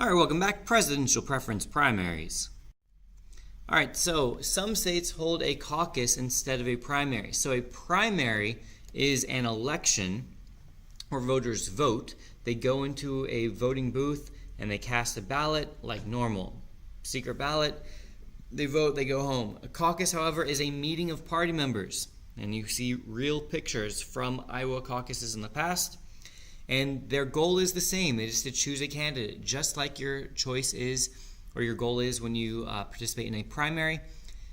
All right, welcome back. Presidential preference primaries. All right, so some states hold a caucus instead of a primary. So a primary is an election where voters vote. They go into a voting booth and they cast a ballot like normal. Secret ballot, they vote, they go home. A caucus, however, is a meeting of party members. And you see real pictures from Iowa caucuses in the past. And their goal is the same. It is to choose a candidate, just like your choice is, or your goal is when you participate in a primary.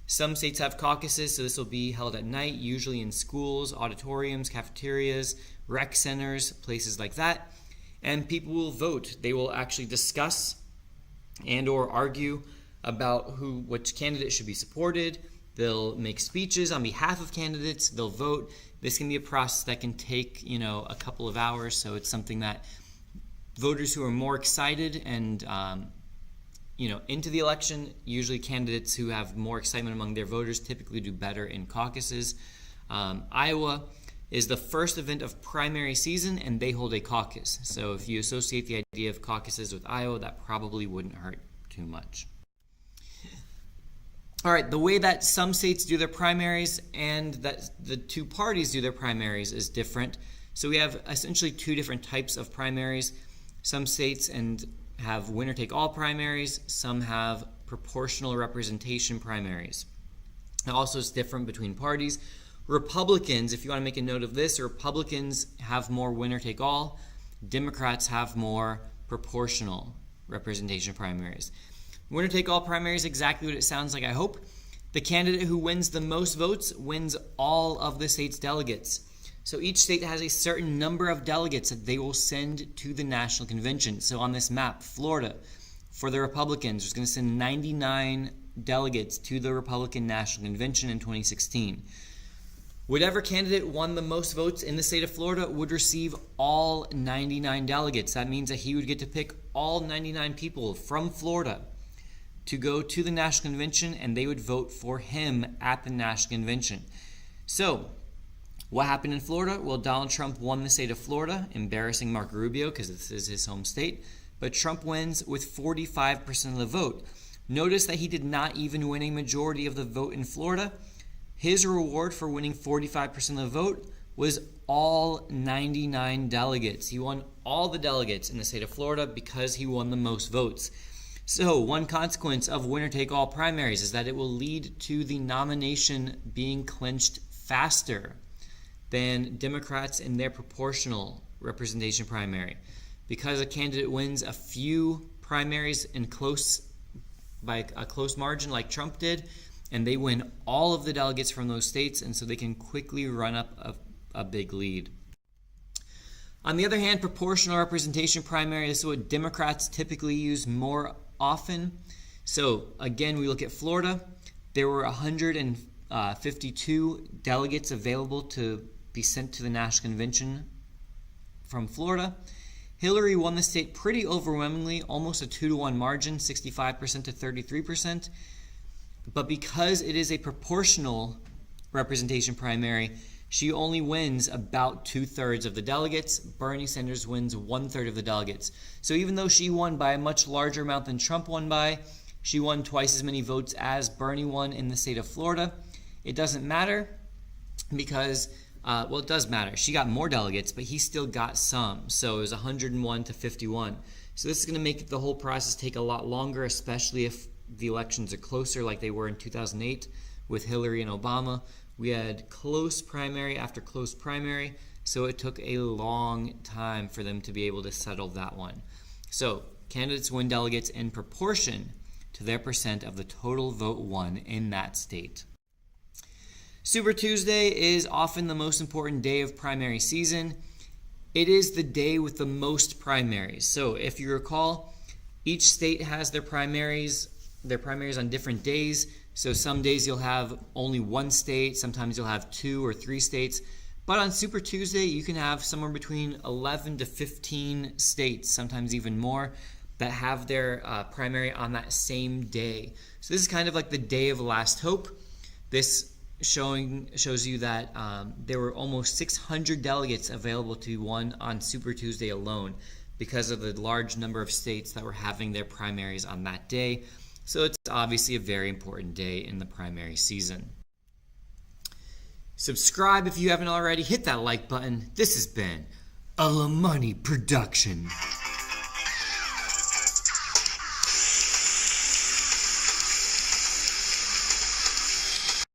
Some states have caucuses, so this will be held at night, usually in schools, auditoriums, cafeterias, rec centers, places like that. And people will vote. They will actually discuss and or argue about which candidate should be supported. They'll make speeches on behalf of candidates. They'll vote. This can be a process that can take, a couple of hours. So it's something that voters who are more excited and, into the election, usually candidates who have more excitement among their voters typically do better in caucuses. Iowa is the first event of primary season, and they hold a caucus. So if you associate the idea of caucuses with Iowa, that probably wouldn't hurt too much. All right, the way that some states do their primaries and that the two parties do their primaries is different. So we have essentially two different types of primaries. Some states have winner-take-all primaries. Some have proportional representation primaries. And also, it's different between parties. Republicans, if you want to make a note of this, Republicans have more winner-take-all. Democrats have more proportional representation primaries. Winner-take-all primary is exactly what it sounds like, I hope. The candidate who wins the most votes wins all of the state's delegates. So each state has a certain number of delegates that they will send to the national convention. So on this map, Florida, for the Republicans, is going to send 99 delegates to the Republican National Convention in 2016. Whatever candidate won the most votes in the state of Florida would receive all 99 delegates. That means that he would get to pick all 99 people from Florida to go to the National Convention, and they would vote for him at the National Convention. So, what happened in Florida? Well, Donald Trump won the state of Florida, embarrassing Marco Rubio because this is his home state. But Trump wins with 45% of the vote. Notice that he did not even win a majority of the vote in Florida. His reward for winning 45% of the vote was all 99 delegates. He won all the delegates in the state of Florida because he won the most votes. So one consequence of winner-take-all primaries is that it will lead to the nomination being clinched faster than Democrats in their proportional representation primary. Because a candidate wins a few primaries by a close margin like Trump did, and they win all of the delegates from those states, and so they can quickly run up a big lead. On the other hand, proportional representation primary, this is what Democrats typically use more often. So again, we look at Florida. There were 152 delegates available to be sent to the National Convention from Florida. Hillary won the state pretty overwhelmingly, almost a 2-to-1 margin, 65% to 33%. But because it is a proportional representation primary, she only wins about 2/3 of the delegates. Bernie Sanders wins 1/3 of the delegates. So even though she won by a much larger amount than Trump won by, she won twice as many votes as Bernie won in the state of Florida. It doesn't matter because, it does matter. She got more delegates, but he still got some. So it was 101 to 51. So this is going to make the whole process take a lot longer, especially if the elections are closer like they were in 2008 with Hillary and Obama. We had close primary after close primary, so it took a long time for them to be able to settle that one. So candidates win delegates in proportion to their percent of the total vote won in that state. Super Tuesday is often the most important day of primary season. It is the day with the most primaries. So if you recall, each state has their primaries on different days. So some days you'll have only one state, sometimes you'll have 2 or 3 states. But on Super Tuesday, you can have somewhere between 11 to 15 states, sometimes even more, that have their primary on that same day. So this is kind of like the day of last hope. This shows you that there were almost 600 delegates available to be won on Super Tuesday alone. because of the large number of states that were having their primaries on that day. So it's obviously a very important day in the primary season. Subscribe if you haven't already. Hit that like button. This has been a La Money production.